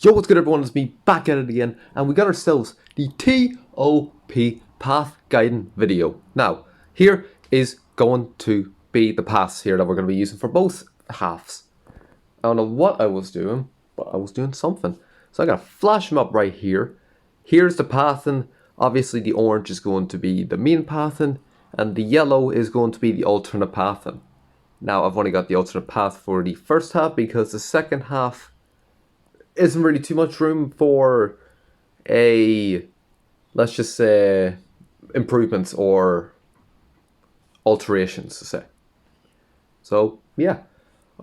Yo, what's good everyone, it's me back at it again, and we got ourselves the TOP path guiding video. Now, here is going to be the paths here that we're going to be using for both halves. I don't know what I was doing, but I was doing something. So I got to flash them up right here. Here's the pathing. Obviously the orange is going to be the main pathing, and the yellow is going to be the alternate pathing. Now, I've only got the alternate path for the first half because the second half isn't really too much room for let's just say, improvements or alterations to say. So yeah,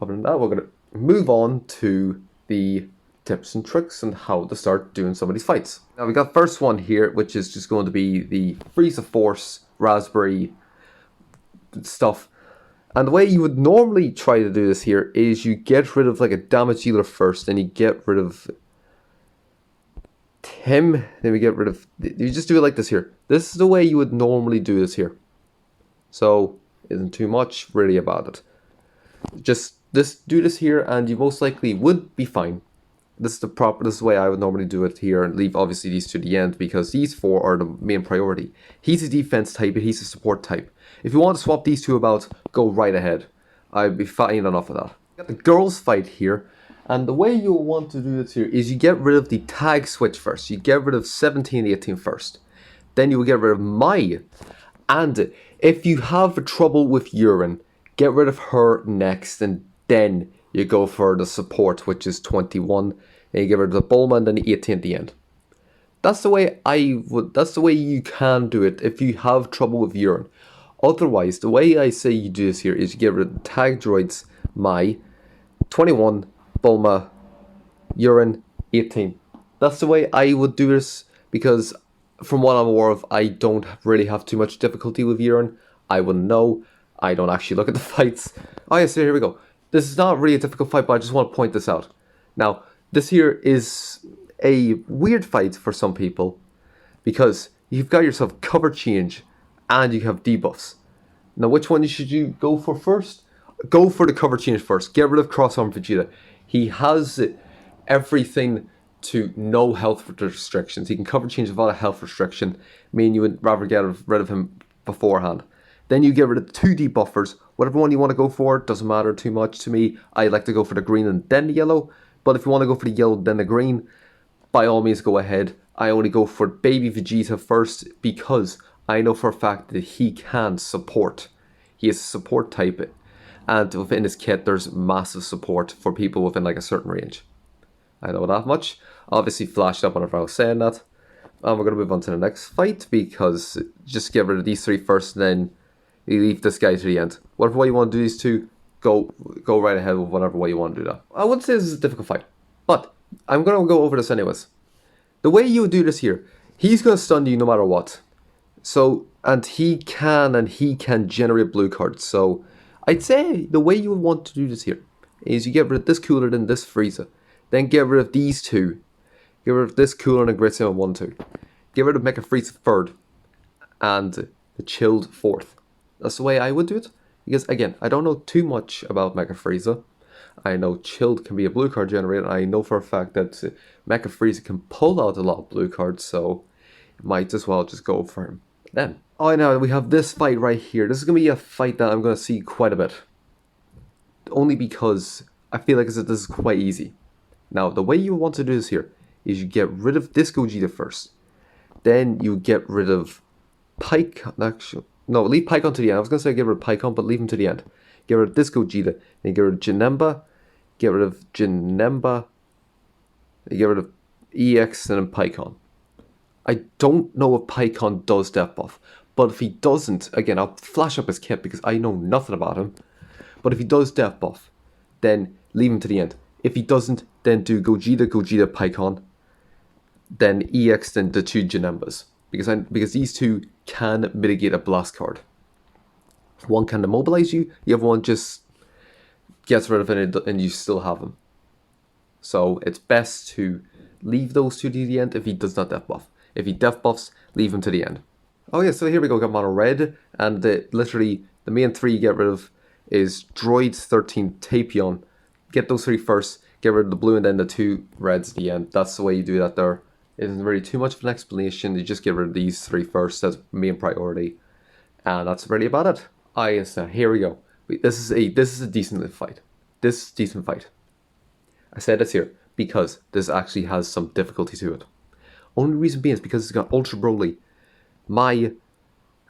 other than that, we're going to move on to the tips and tricks and how to start doing some of these fights. Now we got first one here, which is just going to be the Frieza Force raspberry stuff. And the way you would normally try to do this here is you get rid of like a damage dealer first, then you get rid of him, then we get rid of, you just do it like this here. This is the way you would normally do this here. So, isn't too much really about it. Just do this here and you most likely would be fine. This is the way I would normally do it here, and leave obviously these to the end because these four are the main priority. He's a defense type, but he's a support type. If you want to swap these two about, go right ahead. I'd be fine enough of that. Got the girls fight here, and the way you'll want to do this here is you get rid of the tag switch first. You get rid of 17, 18 first. Then you will get rid of Mai. And if you have trouble with urine, get rid of her next, and then you go for the support, which is 21, and you get rid of the Bulma and then the 18 at the end. That's the way that's the way you can do it if you have trouble with urine. Otherwise, the way I say you do this here is you get rid of the tag droids, Mai, 21, Bulma, urine, 18. That's the way I would do this because from what I'm aware of, I don't really have too much difficulty with urine. I wouldn't know. I don't actually look at the fights. Oh yeah, so here we go. This is not really a difficult fight, but I just want to point this out. Now, this here is a weird fight for some people because you've got yourself cover change and you have debuffs. Now, which one should you go for first? Go for the cover change first. Get rid of Cross-Arm Vegeta. He has everything to no health restrictions. He can cover change without a health restriction, meaning you would rather get rid of him beforehand. Then you get rid of the two debuffers. Whatever one you want to go for, doesn't matter too much to me. I like to go for the green and then the yellow. But if you want to go for the yellow then the green, by all means go ahead. I only go for baby Vegeta first because I know for a fact that he can support. He is a support type. And within his kit there's massive support for people within like a certain range. I know that much. Obviously flashed up whenever I was saying that. And we're going to move on to the next fight because just get rid of these three first and then you leave this guy to the end. Whatever way you want to do these two, go right ahead with whatever way you want to do that. I wouldn't say this is a difficult fight, but I'm going to go over this anyways. The way you do this here, he's going to stun you no matter what. So, and he can generate blue cards. So, I'd say the way you would want to do this here is you get rid of this cooler than this Frieza. Then get rid of these two. Get rid of this cooler and a Great Saiyan 1, 2. Get rid of Mecha Frieza third. And the Chilled fourth. That's the way I would do it. Because again, I don't know too much about Mecha Frieza. I know Chilled can be a blue card generator. I know for a fact that Mecha Frieza can pull out a lot of blue cards. So might as well just go for him. Then, oh now we have this fight right here. This is going to be a fight that I'm going to see quite a bit. Only because I feel like this is quite easy. Now, the way you want to do this here is you get rid of this Gogeta first. Then you get rid of Pikkon. No, leave Pikkon to the end. I was going to say get rid of Pikkon, but leave him to the end. Get rid of this Gogeta. Then get rid of Janemba. Get rid of Janemba. Get rid of EX and then Pikkon. I don't know if Pikkon does death buff. But if he doesn't, again, I'll flash up his kit because I know nothing about him. But if he does death buff, then leave him to the end. If he doesn't, then do Gogeta, Pikkon. Then EX, then the two Janembas. Because these two can mitigate a blast card. One can immobilize you, the other one just gets rid of it and you still have him. So it's best to leave those two to the end if he does not death buff. If he death buffs, leave him to the end. Oh yeah, so here we go, got Mono Red, and literally the main three you get rid of is Droid 13, Tapion. Get those three first, get rid of the blue and then the 2 reds at the end. That's the way you do that there. It isn't really too much of an explanation. You just get rid of these 3 first as main priority. And that's really about it. Here we go. This is a decent fight. This is a decent fight. I said this here because this actually has some difficulty to it. Only reason being is because it's got Ultra Broly, Mai,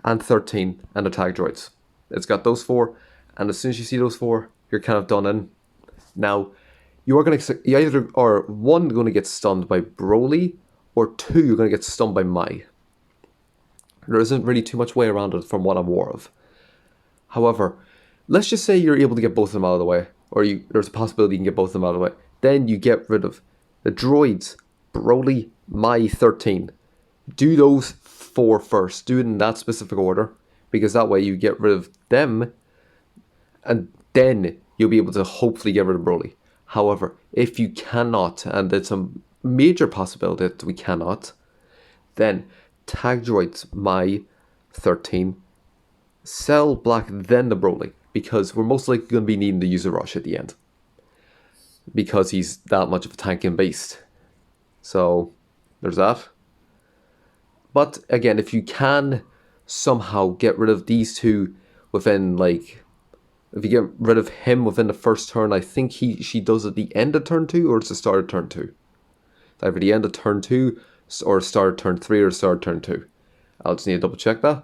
and 13, and attack droids. It's got those 4, and as soon as you see those 4, you're kind of done in. Now, you either are 1 going to get stunned by Broly, or 2 you're going to get stunned by Mai. There isn't really too much way around it from what I'm aware of. However, let's just say you're able to get both of them out of the way, or there's a possibility you can get both of them out of the way. Then you get rid of the droids, Broly, Mai, 13. Do those 4 first. Do it in that specific order, because that way you get rid of them, and then you'll be able to hopefully get rid of Broly. However, if you cannot, and it's a major possibility that we cannot, then tag droids Mai, 13, Cell Black, then the Broly, because we're most likely going to be needing to use a rush at the end, because he's that much of a tanking beast. So there's that. But again, if you can somehow get rid of these 2 within, like, if you get rid of him within the first turn, I think she does at the end of turn 2 or it's the start of turn 2. It's either the end of turn 2 or start of turn 3 or start of turn 2. I'll just need to double check that.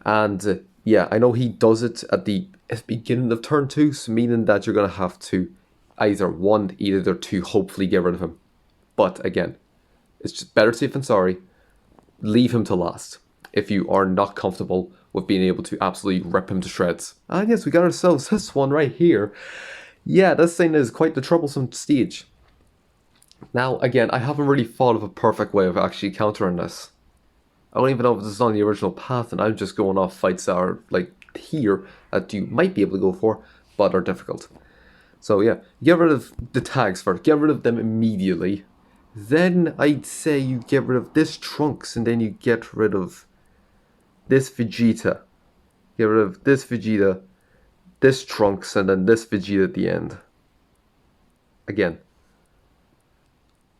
And yeah, I know he does it at the beginning of turn 2, so meaning that you're going to have to either 1, either 2, hopefully get rid of him. But again, it's just better safe than sorry. Leave him to last if you are not comfortable with being able to absolutely rip him to shreds. And yes, we got ourselves this one right here. Yeah, this thing is quite the troublesome stage. Now, again, I haven't really thought of a perfect way of actually countering this. I don't even know if this is on the original path, and I'm just going off fights that are like here that you might be able to go for, but are difficult. So yeah, get rid of the tags first. Get rid of them immediately. Then I'd say you get rid of this Trunks, and then you get rid of this Vegeta. Get rid of this Vegeta, this Trunks, and then this Vegeta at the end. Again,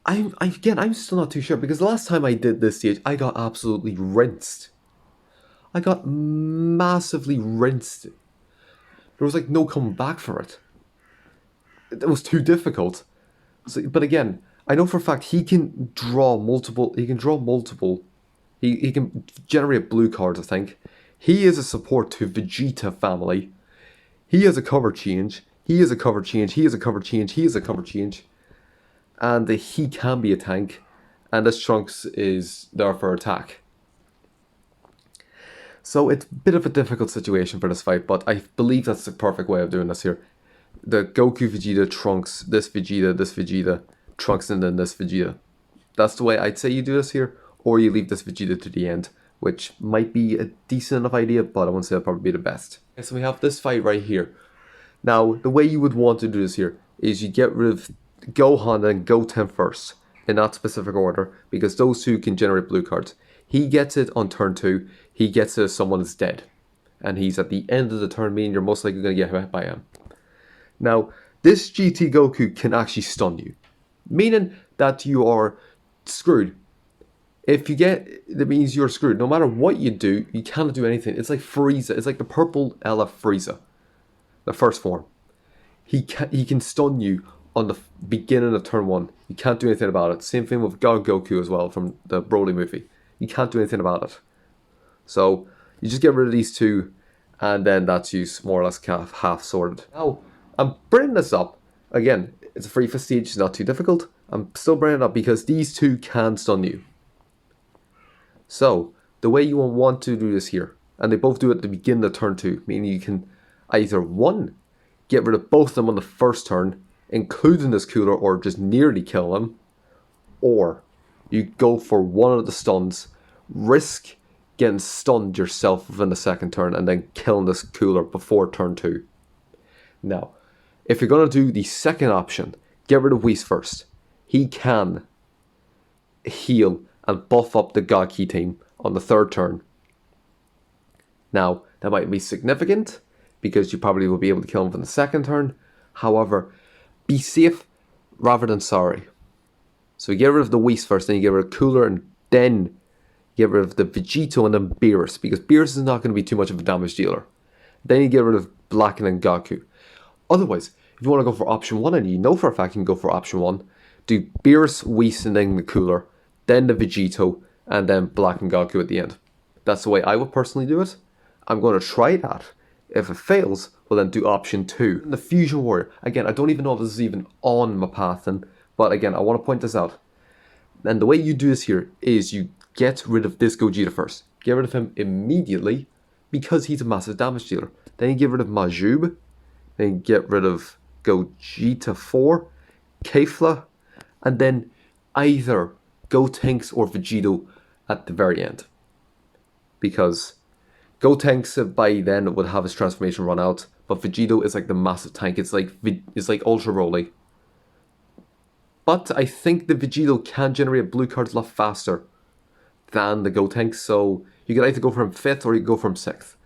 I'm still not too sure, because the last time I did this stage, I got absolutely rinsed. I got massively rinsed. There was like no coming back for it. It was too difficult. So, but again, I know for a fact he can draw multiple. He can generate blue cards, I think. He is a support to Vegeta family. He has a cover change. He is a cover change. He is a cover change. He is a cover change. And he can be a tank. And this Trunks is there for attack. So it's a bit of a difficult situation for this fight, but I believe that's the perfect way of doing this here. The Goku Vegeta, Trunks, this Vegeta, Trunks, and then this Vegeta. That's the way I'd say you do this here, or you leave this Vegeta to the end, which might be a decent enough idea, but I wouldn't say it'll probably be the best. Okay, so we have this fight right here. Now, the way you would want to do this here is you get rid of Gohan and Goten first, in that specific order, because those 2 can generate blue cards. He gets it on turn 2, he gets it if someone is dead, and he's at the end of the turn, meaning you're most likely going to get hit by him. Now, this GT Goku can actually stun you, meaning that you are screwed. If you get, that means you're screwed. No matter what you do, you cannot do anything. It's like Frieza. It's like the purple LF Frieza, the first form. He can stun you on the beginning of turn 1. You can't do anything about it. Same thing with God Goku as well from the Broly movie. You can't do anything about it. So you just get rid of these 2, and then that's you more or less half sorted. Now, I'm bringing this up. Again, it's a free for stage, it's not too difficult. I'm still bringing it up because these 2 can stun you. So, the way you want to do this here, and they both do it at the beginning of turn 2, meaning you can either 1, get rid of both of them on the first turn, including this cooler, or just nearly kill them, or you go for one of the stuns, risk getting stunned yourself within the second turn, and then killing this cooler before turn 2. Now, if you're going to do the second option, get rid of Whis first. He can heal and buff up the God Ki team on the third turn. Now, that might be significant, because you probably will be able to kill him from the second turn. However, be safe rather than sorry. So you get rid of the Whis first, then you get rid of Cooler, and then get rid of the Vegito and then Beerus, because Beerus is not going to be too much of a damage dealer. Then you get rid of Blacken and Gaku. Otherwise, if you want to go for option 1, and you know for a fact you can go for option 1, do Beerus, Whis, and then the Cooler, then the Vegito, and then Blacken Gaku at the end. That's the way I would personally do it. I'm going to try that. If it fails, we'll then do option 2. The Fusion Warrior. Again, I don't even know if this is even on my path, but again, I want to point this out. And the way you do this here is you get rid of this Gogeta first. Get rid of him immediately because he's a massive damage dealer. Then you get rid of Majub. Then you get rid of Gogeta 4, Kefla, and then either Gotenks or Vegito at the very end. Because Gotenks by then would have his transformation run out, but Vegito is like the massive tank. It's like Ultra Broly. But I think the Vegito can generate blue cards a lot faster than the Gotenks, so you can either go for him 5th or you can go for him 6th.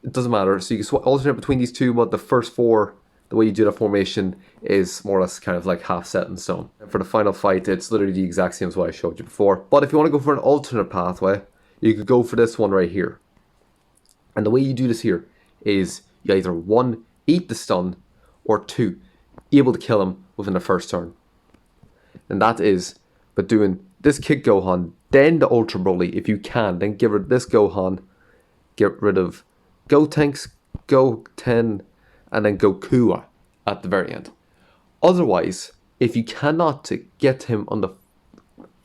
It doesn't matter, so you can alternate between these two, but the first 4, the way you do that formation is more or less kind of like half set in stone. And for the final fight, it's literally the exact same as what I showed you before. But if you want to go for an alternate pathway, you could go for this one right here. And the way you do this here is you either 1, eat the stun, or 2, be able to kill him within the first turn. And that is by doing this Kid Gohan, then the Ultra Broly if you can, then get rid of this Gohan, get rid of Gotenks, Goten, and then Goku at the very end. Otherwise, if you cannot get him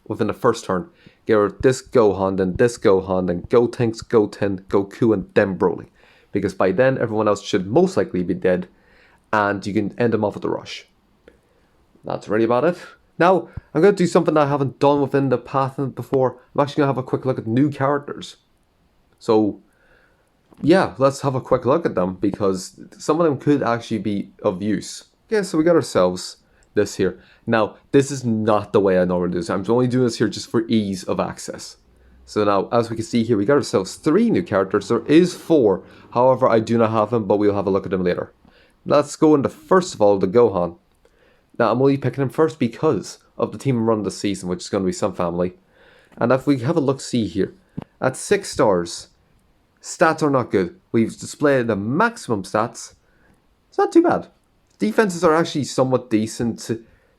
within the first turn, get rid of this Gohan, then Gotenks, Goten, Goku, and then Broly. Because by then, everyone else should most likely be dead, and you can end them off with the rush. That's really about it. Now, I'm going to do something that I haven't done within the path before. I'm actually going to have a quick look at new characters. So, yeah, let's have a quick look at them, because some of them could actually be of use. Okay, so we got ourselves this here. Now, this is not the way I normally do this. I'm only doing this here just for ease of access. So now, as we can see here, we got ourselves 3 new characters. There is 4. However, I do not have them, but we'll have a look at them later. Let's go into, first of all, the Gohan. Now, I'm only picking him first because of the team run this season, which is going to be some family. And if we have a look-see here, at 6 stars, stats are not good. We've displayed the maximum stats. It's not too bad. Defenses are actually somewhat decent.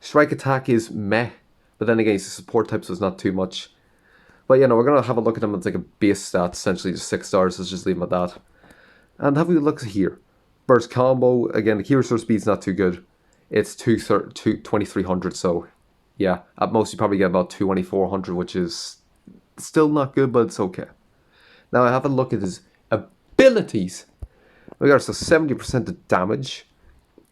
Strike attack is meh, but then again, it's a support type, so it's not too much. But yeah, no, we're going to have a look at them as like a base stat, essentially just 6 stars. Let's just leave them at that. And have we look here. Burst combo, again, the key resource speed's not too good. It's 2300, so yeah, at most you probably get about 2400, which is still not good, but it's okay. Now I have a look at his abilities. We got ourselves 70% of damage,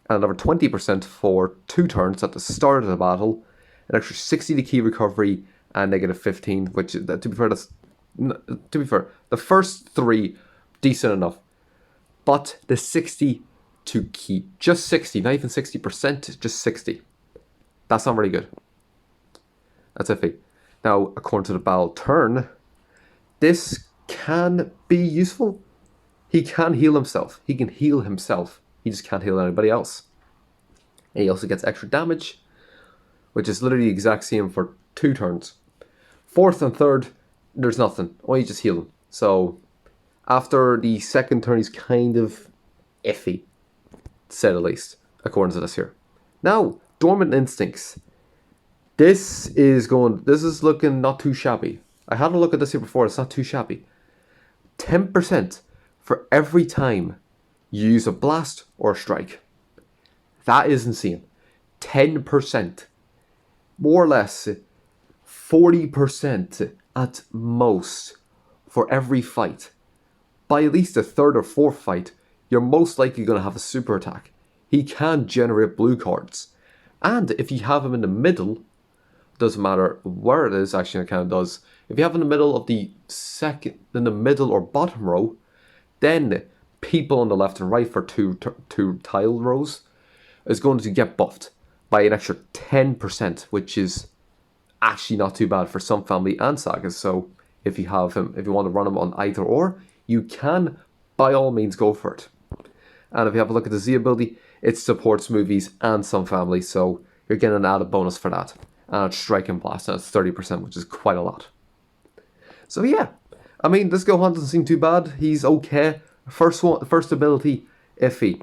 and another 20% for 2 turns at the start of the battle, an extra 60 to key recovery, and negative 15, which, to be fair, the first 3, decent enough. But the 60 to key, just 60, not even 60%, just 60. That's not very good. That's iffy. Now, according to the battle turn, this can be useful. He can heal himself. He can heal himself. He just can't heal anybody else. And he also gets extra damage, which is literally the exact same for 2 turns. 4th and 3rd, there's nothing. Only just heal him. So, after the 2nd turn, he's kind of iffy, to say the least, according to this here. Now, Dormant Instincts. This is looking not too shabby. I had a look at this here before, it's not too shabby. 10% for every time you use a blast or a strike. That is insane. 10%. More or less 40% at most for every fight. By at least the 3rd or 4th fight, you're most likely going to have a super attack. He can generate blue cards. And if you have him in the middle, doesn't matter where it is, actually it kind of does. If you have him in the middle of the middle or bottom row, then people on the left and right for two tile rows is going to get buffed by an extra 10%, which is actually not too bad for some family and sagas. So if you want to run him on either or, you can by all means go for it. And if you have a look at the Z ability, it supports movies and some families, so you're getting an added bonus for that. And it's Strike and Blast, and it's 30%, which is quite a lot. So yeah, I mean, this Gohan doesn't seem too bad. He's okay. First ability, iffy,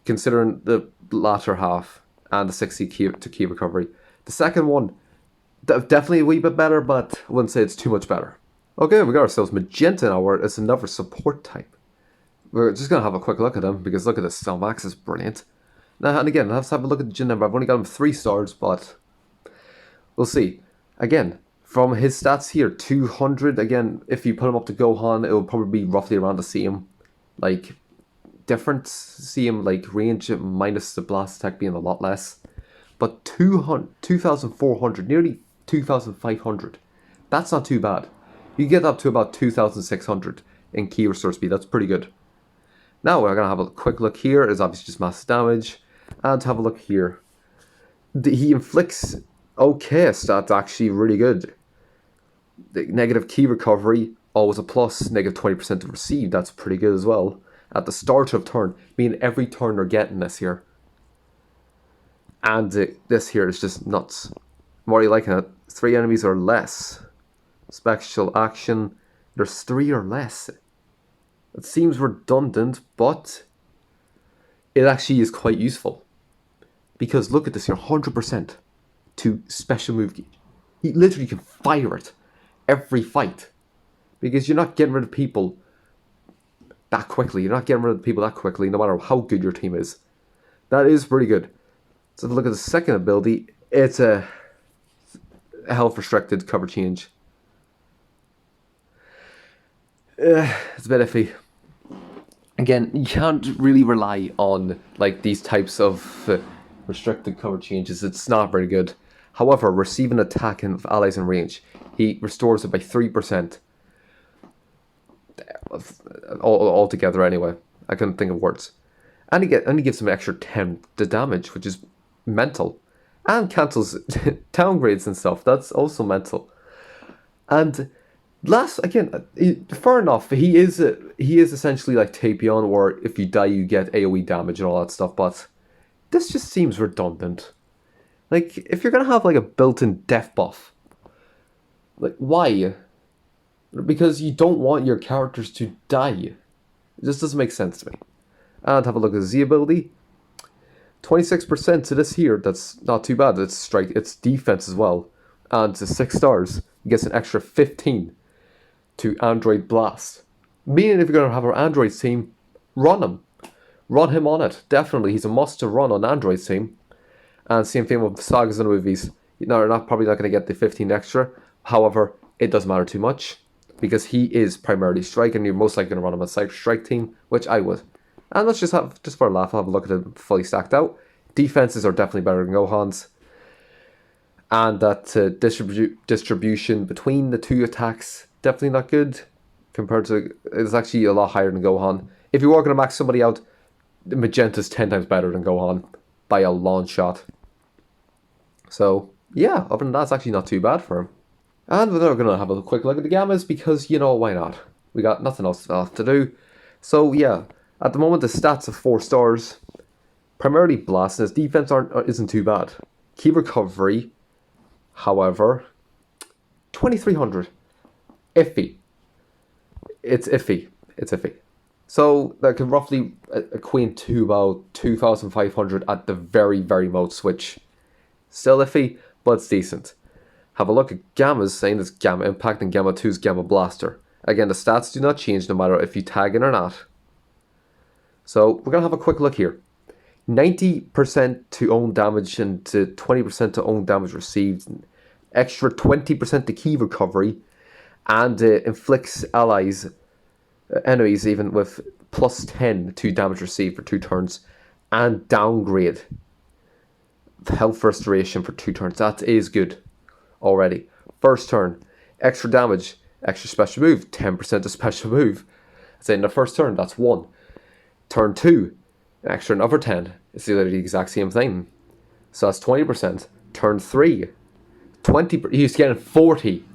considering the latter half and the 60 to key recovery. The second one, definitely a wee bit better, but I wouldn't say it's too much better. Okay, we got ourselves Magenta now, where it's another support type. We're just going to have a quick look at him, because look at this, Stelmax is brilliant. Now, and again, let's have a look at the gym number. I've only got him 3 stars, but we'll see. Again, from his stats here, 200, again, if you put him up to Gohan, it will probably be roughly around the same. Like, different same, like, range, minus the blast attack being a lot less. But 2,400, nearly 2,500. That's not too bad. You get up to about 2,600 in key restore speed. That's pretty good. Now we're going to have a quick look here. It's obviously just massive damage. And have a look here. He inflicts okay stats, actually really good. The negative key recovery, always a plus. Negative 20% of received, that's pretty good as well. At the start of turn, meaning every turn they're getting this here. And this here is just nuts. What are you liking it? 3 enemies or less. Special action, there's 3 or less. It seems redundant, but it actually is quite useful. Because look at this here, 100% to special move. You literally can fire it every fight. Because you're not getting rid of people that quickly. You're not getting rid of people that quickly, no matter how good your team is. That is pretty good. So if you look at the second ability, it's a health restricted cover change. It's a bit iffy. Again, you can't really rely on like these types of restricted cover changes. It's not very good. However, receiving attack of allies in range, he restores it by 3%. Altogether anyway. I couldn't think of words. And he gives him an extra 10 to damage, which is mental. And cancels downgrades and stuff. That's also mental. And fair enough. He is essentially like Tapion, where if you die, you get AoE damage and all that stuff. But this just seems redundant. Like, if you're gonna have like a built-in death buff, like why? Because you don't want your characters to die. It just doesn't make sense to me. And have a look at the Z ability. 26% to this here. That's not too bad. It's strike. It's defense as well. And to 6 stars, he gets an extra 15 to Android Blast. Meaning if you're going to have our Android team, run him. Run him on it. Definitely. He's a must to run on Android's team. And same thing with sagas and movies. You're probably not going to get the 15 extra. However, it doesn't matter too much. Because he is primarily strike, and you're most likely going to run him on a strike team, which I would. And let's just for a laugh, have a look at it fully stacked out. Defenses are definitely better than Gohan's. And that distribution between the 2 attacks, definitely not good. Compared to, it's actually a lot higher than Gohan. If you are going to max somebody out, Magenta's 10 times better than Gohan by a long shot. So, yeah, other than that, it's actually not too bad for him. And we're now going to have a quick look at the Gammas, because, why not? We got nothing else to do. So, yeah, at the moment, the stats of 4 stars. Primarily Blast, and his defense isn't too bad. Key recovery, however, 2,300. Iffy. It's iffy. It's iffy. So that can roughly equate to about 2,500 at the very, very most, which still iffy, but it's decent. Have a look at Gamma's, saying it's Gamma Impact, and Gamma 2's Gamma Blaster. Again, the stats do not change no matter if you tag in or not. So we're going to have a quick look here. 90% to own damage and to 20% to own damage received. Extra 20% to key recovery. And inflicts enemies even with plus 10 to damage received for 2 turns. And downgrade health restoration for 2 turns. That is good already. First turn, extra damage, extra special move, 10% to special move. So in the first turn, that's 1. Turn 2, extra another 10. It's the exact same thing. So that's 20%. Turn 3, 20%. He's getting 40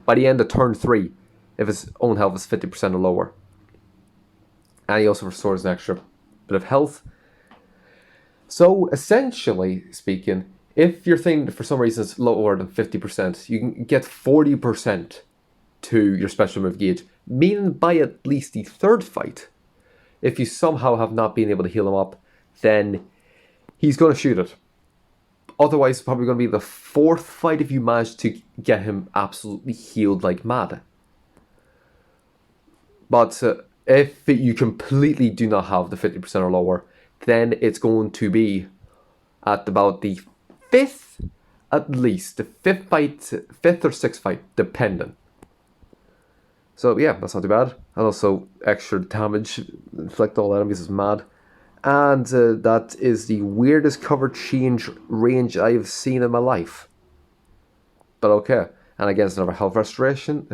by the end of turn 3 if his own health is 50% or lower. And he also restores an extra bit of health. So essentially speaking, if your thing for some reason is lower than 50%, you can get 40% to your special move gauge, meaning by at least the third fight, if you somehow have not been able to heal him up, then he's going to shoot it. Otherwise, it's probably going to be the fourth fight if you manage to get him absolutely healed like mad. But if you completely do not have the 50% or lower, then it's going to be at about the fifth, at least, the fifth or sixth fight, depending. So yeah, that's not too bad. And also extra damage, inflict all enemies is mad. And that is the weirdest cover change range I've seen in my life. But okay. And against another health restriction.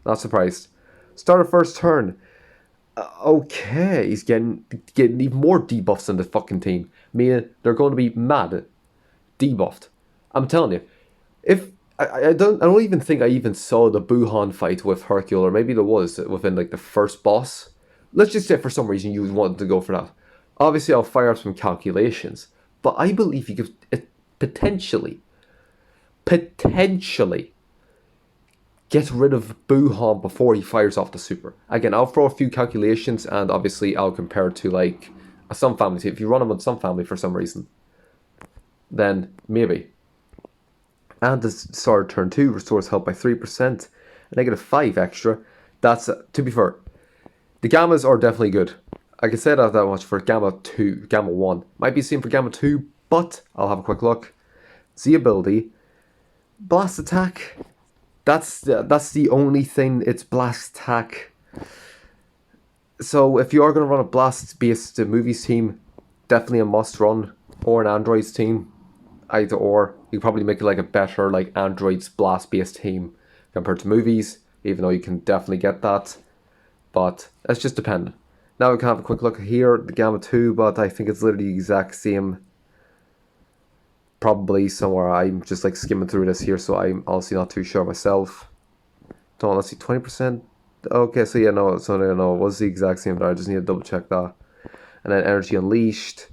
Not surprised. Start of first turn. Okay, he's getting even more debuffs in the fucking team. Meaning they're going to be mad debuffed. I'm telling you. If I don't even think I even saw the Buhan fight with Hercule, or maybe there was within like the first boss. Let's just say for some reason you wanted to go for that. Obviously, I'll fire up some calculations, but I believe you could potentially get rid of Buhan before he fires off the super. Again, I'll throw a few calculations, and obviously I'll compare it to like a Sun Family. If you run him on Sun Family for some reason, then maybe. And the start of turn 2 restores health by 3%, -5 extra. That's to be fair. The Gammas are definitely good. I can say that much for Gamma 2, Gamma 1. Might be the same for Gamma 2, but I'll have a quick look. Z ability. Blast attack. That's the only thing, it's blast attack. So if you are going to run a blast-based movies team, definitely a must run. Or an androids team. Either or. You can probably make it like a better like androids blast-based team compared to movies. Even though you can definitely get that. But it's just dependent. Now we can have a quick look here at the Gamma 2, but I think it's literally the exact same. Probably somewhere. I'm just like skimming through this here, so I'm honestly not too sure myself. Don't let's see, 20%. Okay, so yeah, no, so no, it was the exact same there. I just need to double check that. And then Energy Unleashed.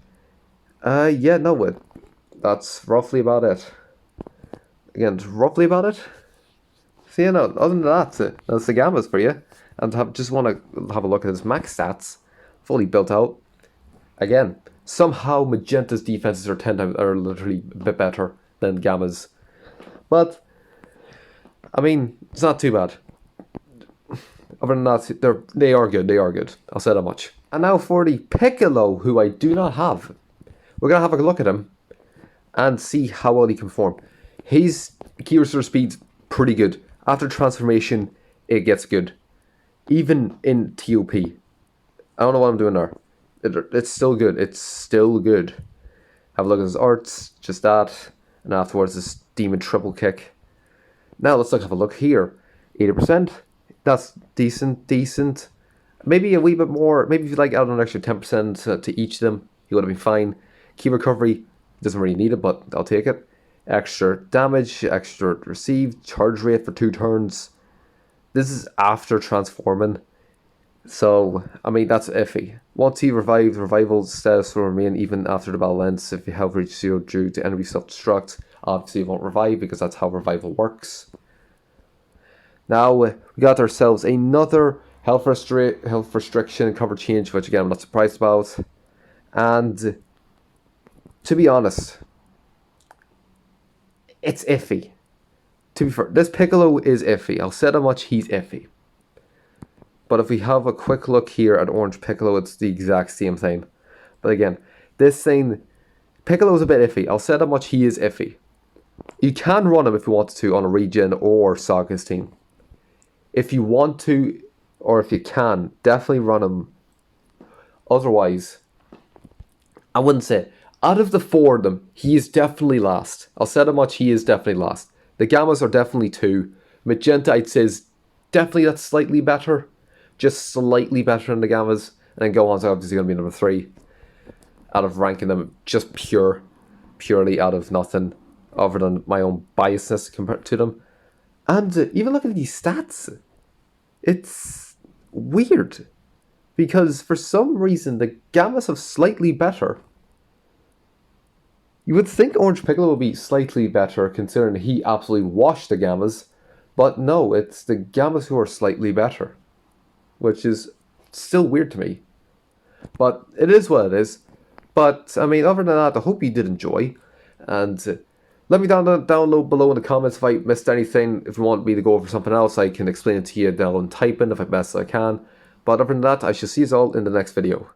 Yeah, no, that's roughly about it. Again, it's roughly about it. So yeah, no, other than that, that's the Gammas for you. And just want to have a look at his max stats, fully built out. Again, somehow Magenta's defenses are literally a bit better than Gamma's, but I mean it's not too bad. Other than that, they are good. They are good. I'll say that much. And now for the Piccolo, who I do not have, we're gonna have a look at him and see how well he can perform. His key restore speed's pretty good. After transformation, it gets good. Even in TOP. I don't know what I'm doing there. It's still good. It's still good. Have a look at his arts. Just that. And afterwards, this demon triple kick. Now let's have a look here. 80%. That's decent. Maybe a wee bit more. Maybe if you like add an extra 10% to each of them, you would have been fine. Key recovery. Doesn't really need it, but I'll take it. Extra damage. Extra received. Charge rate for 2 turns. This is after transforming, so I mean that's iffy. Once he revives, revival status will remain even after the battle ends. If you have reached 0 due to enemy self-destruct, obviously you won't revive because that's how revival works. Now we got ourselves another health restriction cover change, which again I'm not surprised about. And to be honest, it's iffy. To be fair, this Piccolo is iffy. I'll say how much he's iffy. But if we have a quick look here at Orange Piccolo, it's the exact same thing. But again, this thing, Piccolo's a bit iffy. I'll say how much he is iffy. You can run him if you want to on a regen or Saga's team. If you want to, or if you can, definitely run him. Otherwise, I wouldn't say. Out of the 4 of them, he is definitely last. I'll say how much he is definitely last. The Gammas are definitely 2. Magenta, I'd say, is definitely that's slightly better. Just slightly better than the Gammas. And then Gohan's obviously going to be number 3. Out of ranking them just purely out of nothing other than my own biasness compared to them. And even looking at these stats, it's weird. Because for some reason, the Gammas have slightly better. You would think Orange Piccolo would be slightly better considering he absolutely washed the Gammas, but no, it's the Gammas who are slightly better, which is still weird to me. But it is what it is. But I mean, other than that, I hope you did enjoy, and let me down below in the comments if I missed anything. If you want me to go over something else, I can explain it to you down typing if I best I can. But other than that, I shall see you all in the next video.